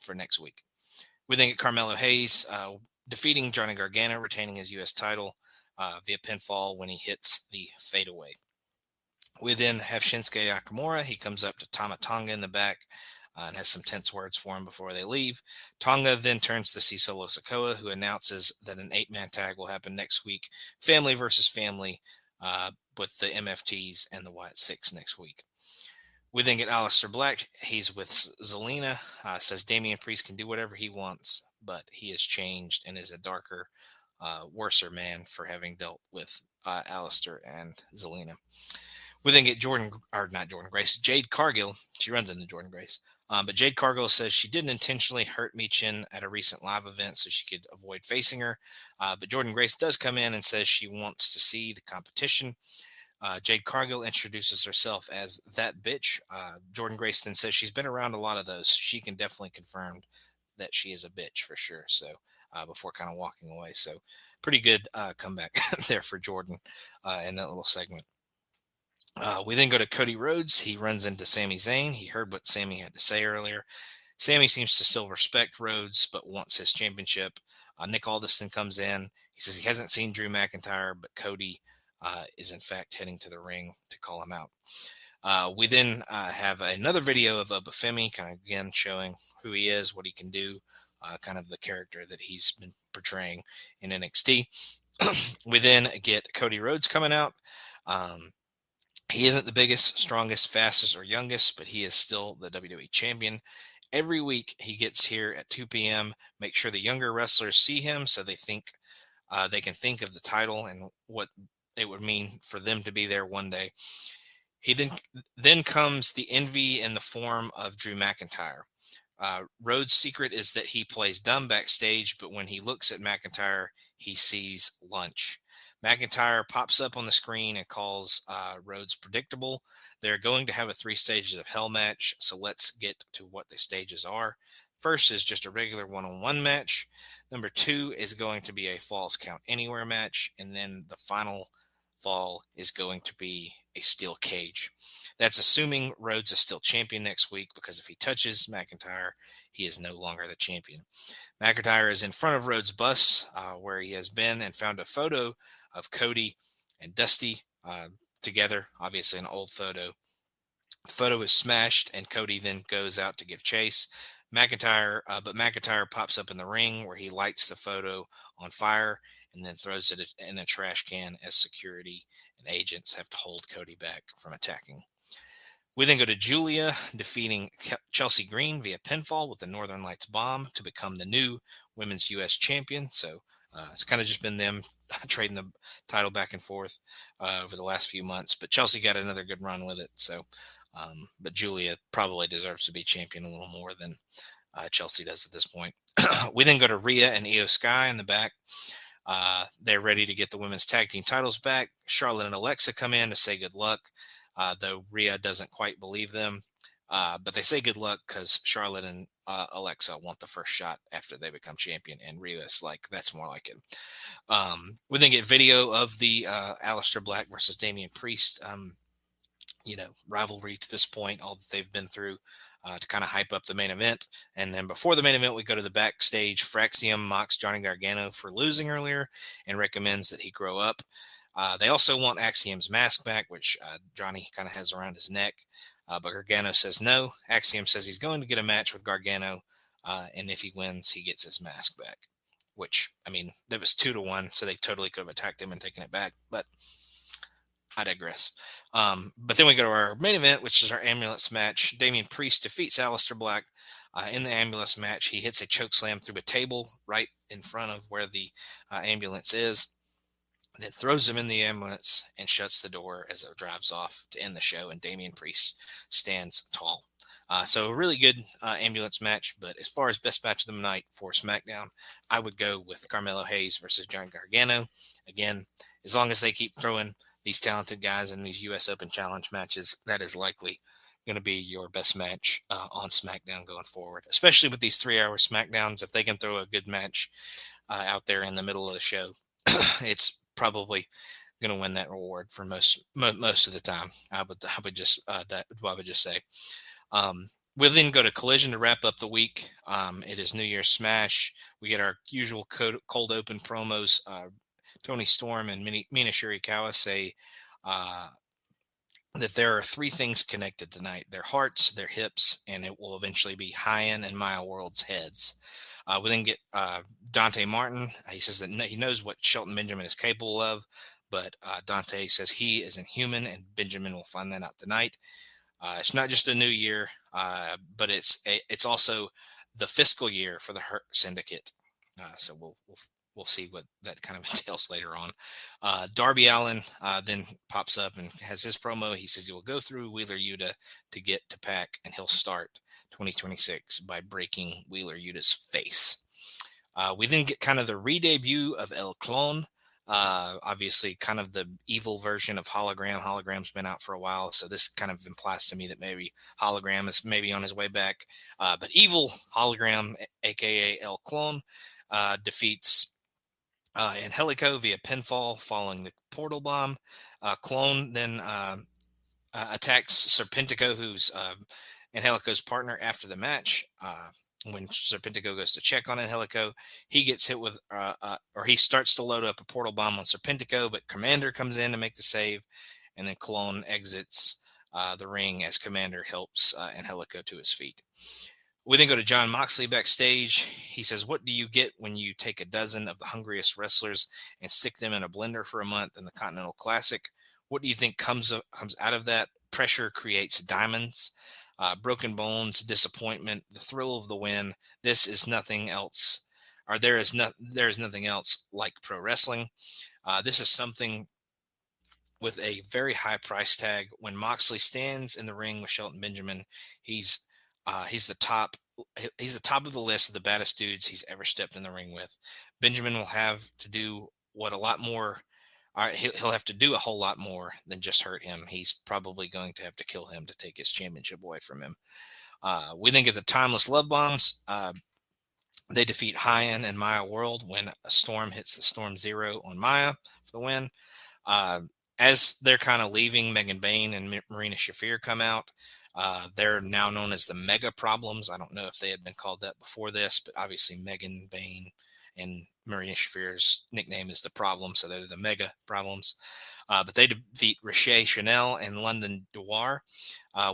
for next week. We then get Carmelo Hayes defeating Johnny Gargano, retaining his U.S. title via pinfall when he hits the fadeaway. We then have Shinsuke Nakamura. He comes up to Tama Tonga in the back and has some tense words for him before they leave. Tonga then turns to Solo Sikoa, who announces that an 8-man tag will happen next week, family versus family, with the MFTs and the Wyatt Six next week. We then get Aleister Black. He's with Zelina. Says Damian Priest can do whatever he wants, but he has changed and is a darker, worser man for having dealt with Aleister and Zelina. We then get Jade Cargill. She runs into Jordan Grace. But Jade Cargill says she didn't intentionally hurt Michin at a recent live event so she could avoid facing her. But Jordan Grace does come in and says she wants to see the competition. Jade Cargill introduces herself as that bitch. Jordan Grace then says she's been around a lot of those. She can definitely confirm that she is a bitch for sure. So before kind of walking away. So pretty good comeback there for Jordan in that little segment. We then go to Cody Rhodes. He runs into Sami Zayn. He heard what Sami had to say earlier. Sami seems to still respect Rhodes, but wants his championship. Nick Aldis comes in. He says he hasn't seen Drew McIntyre, but Cody is in fact heading to the ring to call him out. We then have another video of Bubba Femi, kind of again showing who he is, what he can do, kind of the character that he's been portraying in NXT. We then get Cody Rhodes coming out. He isn't the biggest, strongest, fastest, or youngest, but he is still the WWE champion. Every week he gets here at 2 p.m. Make sure the younger wrestlers see him so they can think of the title and what it would mean for them to be there one day. He then comes the envy in the form of Drew McIntyre. Rhodes' secret is that he plays dumb backstage, but when he looks at McIntyre, he sees lunch. McIntyre pops up on the screen and calls Rhodes predictable. They're going to have a 3 stages of hell match, so let's get to what the stages are. First is just a regular one-on-one match. Number 2 is going to be a Falls Count Anywhere match, and then the final fall is going to be a steel cage. That's assuming Rhodes is still champion next week, because if he touches McIntyre, he is no longer the champion. McIntyre is in front of Rhodes' bus where he has been, and found a photo of Cody and Dusty together, obviously an old photo. The photo is smashed, and Cody then goes out to give chase. But McIntyre pops up in the ring where he lights the photo on fire and then throws it in a trash can as security and agents have to hold Cody back from attacking. We then go to Julia defeating Chelsea Green via pinfall with the Northern Lights Bomb to become the new Women's U.S. Champion. So it's kind of just been them trading the title back and forth over the last few months. But Chelsea got another good run with it. So, but Julia probably deserves to be champion a little more than Chelsea does at this point. We then go to Rhea and Io Sky in the back. They're ready to get the women's tag team titles back. Charlotte and Alexa come in to say good luck. Though Rhea doesn't quite believe them. But they say good luck because Charlotte and Alexa want the first shot after they become champion. And Rhea's like, that's more like it. We then get video of the Aleister Black versus Damian Priest, rivalry to this point, all that they've been through to kind of hype up the main event. And then before the main event, we go to the backstage. Fraxium mocks Johnny Gargano for losing earlier and recommends that he grow up. They also want Axiom's mask back, which Johnny kind of has around his neck. But Gargano says no. Axiom says he's going to get a match with Gargano. And if he wins, he gets his mask back. Which, I mean, that was 2-1. So they totally could have attacked him and taken it back. But I digress. But then we go to our main event, which is our ambulance match. Damian Priest defeats Aleister Black. In the ambulance match, he hits a chokeslam through a table right in front of where the ambulance is. Then throws him in the ambulance and shuts the door as it drives off to end the show. And Damian Priest stands tall. So a really good ambulance match. But as far as best match of the night for SmackDown, I would go with Carmelo Hayes versus Johnny Gargano. Again, as long as they keep throwing these talented guys in these U.S. Open Challenge matches, that is likely going to be your best match on SmackDown going forward, especially with these 3-hour SmackDowns. If they can throw a good match out there in the middle of the show, it's probably going to win that reward for most of the time. I would just say. We'll then go to Collision to wrap up the week. It is New Year's Smash. We get our usual cold open promos. Tony Storm and Mina Shirakawa say that there are 3 things connected tonight: their hearts, their hips, and it will eventually be Hyan and Maya World's heads. We then get Dante Martin. He says that he knows what Shelton Benjamin is capable of, but Dante says he is inhuman, and Benjamin will find that out tonight. It's not just a new year, but it's also the fiscal year for the Hurt Syndicate. So we'll see what that kind of entails later on. Darby Allin then pops up and has his promo. He says he will go through Wheeler Yuta to get to Pac, and he'll start 2026 by breaking Wheeler Yuta's face. We then get kind of the re-debut of El Clone. Obviously kind of the evil version of Hologram. Hologram's been out for a while, so this kind of implies to me that maybe Hologram is maybe on his way back. But evil Hologram, aka El Clone, defeats Angelico via pinfall following the portal bomb. Clone then attacks Serpentico, who's Angelico's partner, after the match. When Serpentico goes to check on Angelico, he gets hit with, or he starts to load up a portal bomb on Serpentico, but Commander comes in to make the save, and then Clone exits the ring as Commander helps Angelico to his feet. We then go to John Moxley backstage. He says, "What do you get when you take a dozen of the hungriest wrestlers and stick them in a blender for a month in the Continental Classic? What do you think comes out of that? Pressure creates diamonds. Broken bones, disappointment, the thrill of the win. This is nothing else, or there is nothing else like pro wrestling. This is something with a very high price tag. When Moxley stands in the ring with Shelton Benjamin, he's the top. He's the top of the list of the baddest dudes he's ever stepped in the ring with. Benjamin will have to do he'll have to do a whole lot more than just hurt him. He's probably going to have to kill him to take his championship away from him." We then get the Timeless Love Bombs. They defeat Hyan and Maya World when a storm hits the Storm Zero on Maya for the win. As they're kind of leaving, Megan Bayne and Marina Shafir come out. They're now known as the Mega Problems. I don't know if they had been called that before this, but obviously Megan Bayne and Marina Shafir's nickname is the Problem, so they're the Mega Problems. But they defeat Riche Chanel and London Dwar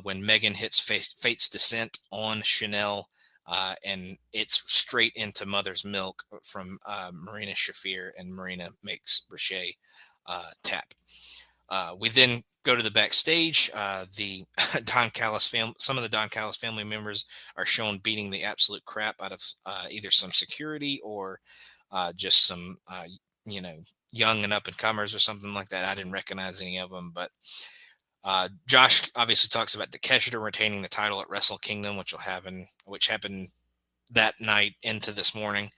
when Megan hits Fate's Descent on Chanel, and it's straight into Mother's Milk from Marina Shafir, and Marina makes Riche tap. We then go to the backstage. The Don Callis some of the Don Callis family members are shown beating the absolute crap out of either some security or just some, young and up and comers or something like that. I didn't recognize any of them, but Josh obviously talks about Takeshita retaining the title at Wrestle Kingdom, which happened that night into this morning.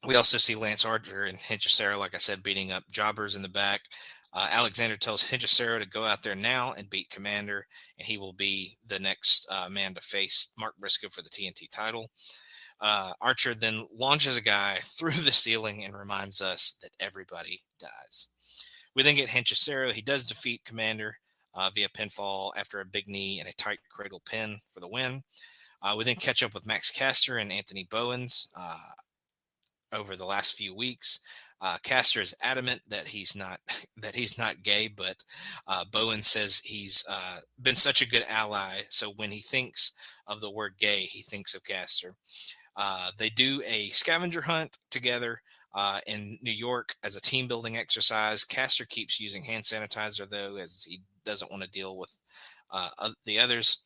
We also see Lance Archer and Hinchicero, like I said, beating up jobbers in the back. Alexander tells Hinchicero to go out there now and beat Commander, and he will be the next man to face Mark Briscoe for the TNT title. Archer then launches a guy through the ceiling and reminds us that everybody dies. We then get Hinchicero. He does defeat Commander via pinfall after a big knee and a tight cradle pin for the win. We then catch up with Max Caster and Anthony Bowens over the last few weeks. Caster is adamant that he's not gay, but Bowen says he's been such a good ally. So when he thinks of the word gay, he thinks of Caster. They do a scavenger hunt together in New York as a team building exercise. Caster keeps using hand sanitizer though, as he doesn't want to deal with the others.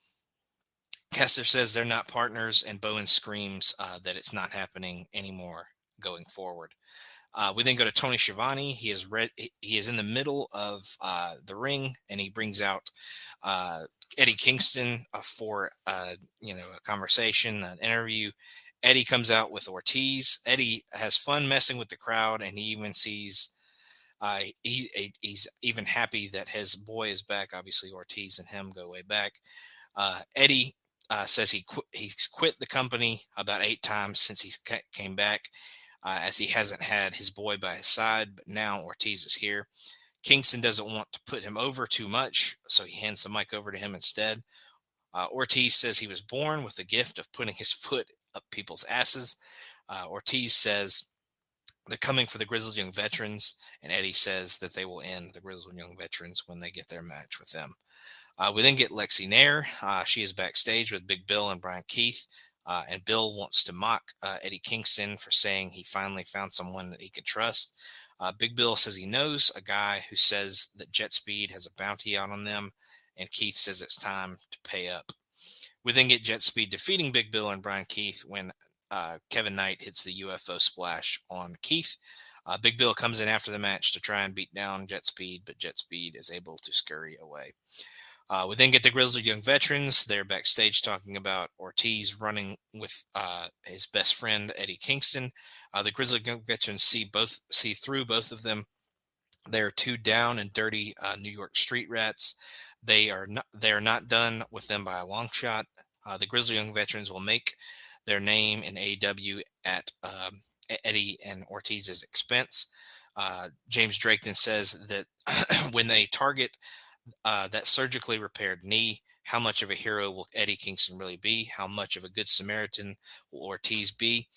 Caster says they're not partners, and Bowen screams that it's not happening anymore going forward. We then go to Tony Schiavone. He is in the middle of the ring, and he brings out Eddie Kingston for a conversation, an interview. Eddie comes out with Ortiz. Eddie has fun messing with the crowd, and he even sees He's even happy that his boy is back. Obviously, Ortiz and him go way back. Eddie says he's quit the company about 8 times since he came back, as he hasn't had his boy by his side. But now Ortiz is here. Kingston doesn't want to put him over too much, so he hands the mic over to him instead. Ortiz says he was born with the gift of putting his foot up people's asses. Ortiz says they're coming for the Grizzled Young Veterans, and Eddie says that they will end the Grizzled Young Veterans when they get their match with them. We then get Lexi Nair. She is backstage with Big Bill and Brian Keith, and Bill wants to mock Eddie Kingston for saying he finally found someone that he could trust. Big Bill says he knows a guy who says that Jet Speed has a bounty out on them, and Keith says it's time to pay up. We then get Jet Speed defeating Big Bill and Brian Keith when Kevin Knight hits the UFO splash on Keith. Big Bill comes in after the match to try and beat down Jet Speed, but Jet Speed is able to scurry away. We then get the Grizzled Young Veterans. They're backstage talking about Ortiz running with his best friend, Eddie Kingston. The Grizzled Young Veterans see through both of them. They're 2 down and dirty New York street rats. They are not done with them by a long shot. The Grizzled Young Veterans will make their name in AEW at Eddie and Ortiz's expense. James Drake then says that when they target that surgically repaired knee, how much of a hero will Eddie Kingston really be? How much of a good Samaritan will Ortiz be?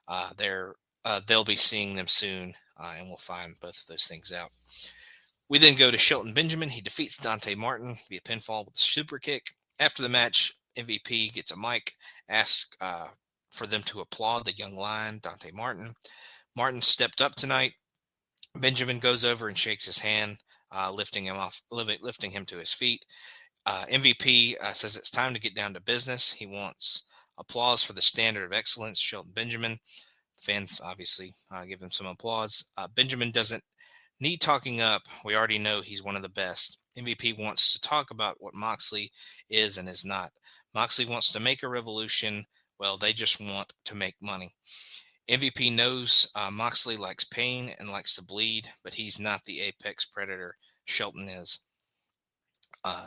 They'll be seeing them soon, and we'll find both of those things out. We then go to Shelton Benjamin. He defeats Dante Martin via pinfall with a super kick. After the match, MVP gets a mic, asks for them to applaud the young lion, Dante Martin. Martin stepped up tonight. Benjamin goes over and shakes his hand, lifting him to his feet. MVP says it's time to get down to business. He wants applause for the standard of excellence, Shelton Benjamin. Fans obviously give him some applause. Benjamin doesn't need talking up. We already know he's one of the best. MVP wants to talk about what Moxley is and is not. Moxley wants to make a revolution. Well, they just want to make money. MVP knows Moxley likes pain and likes to bleed, but he's not the apex predator Shelton is.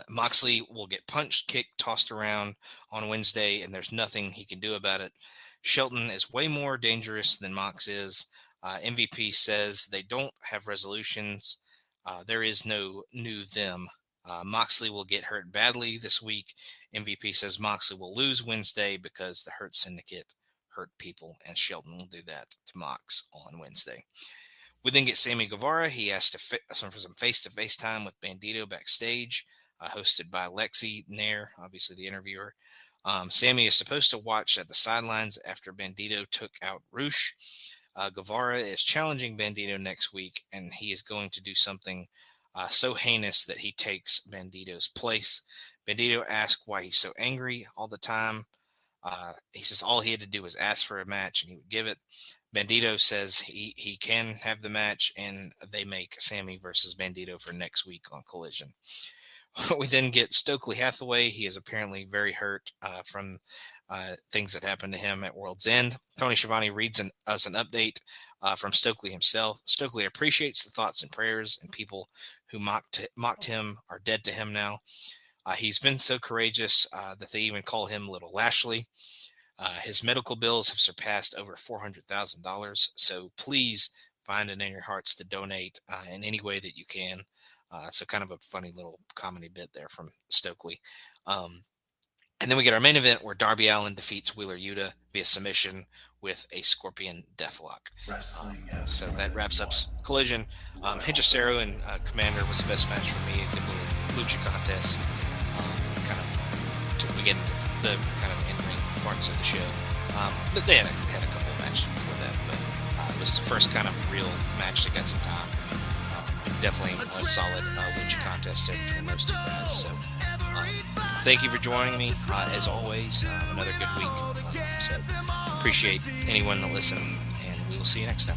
Moxley will get punched, kicked, tossed around on Wednesday, and there's nothing he can do about it. Shelton is way more dangerous than Mox is. MVP says they don't have resolutions. There is no new them. Moxley will get hurt badly this week. MVP says Moxley will lose Wednesday because the Hurt Syndicate hurt people, and Shelton will do that to Mox on Wednesday. We then get Sammy Guevara. He asked for some face-to-face time with Bandito backstage, hosted by Lexi Nair, obviously the interviewer. Sammy is supposed to watch at the sidelines after Bandito took out Roosh. Guevara is challenging Bandito next week, and he is going to do something so heinous that he takes Bandito's place. Bandito asks why he's so angry all the time. He says all he had to do was ask for a match, and he would give it. Bandito says he can have the match, and they make Sammy versus Bandito for next week on Collision. We then get Stokely Hathaway. He is apparently very hurt from things that happened to him at World's End. Tony Schiavone reads us an update from Stokely himself. Stokely appreciates the thoughts and prayers, and people who mocked him are dead to him now. He's been so courageous that they even call him Little Lashley. His medical bills have surpassed over $400,000. So please find it in your hearts to donate in any way that you can. So kind of a funny little comedy bit there from Stokely. And then we get our main event where Darby Allin defeats Wheeler Yuta via submission with a Scorpion Deathlock. So that wraps up Collision. Hechicero and Commander was the best match for me. A good little lucha contest. Kind of to begin the kind of in-ring parts of the show. But they had a couple of matches before that. But it was the first kind of real match that got some time. Definitely a solid lucha contest there between those two guys. So thank you for joining me. As always, another good week. So appreciate anyone that listened, and we will see you next time.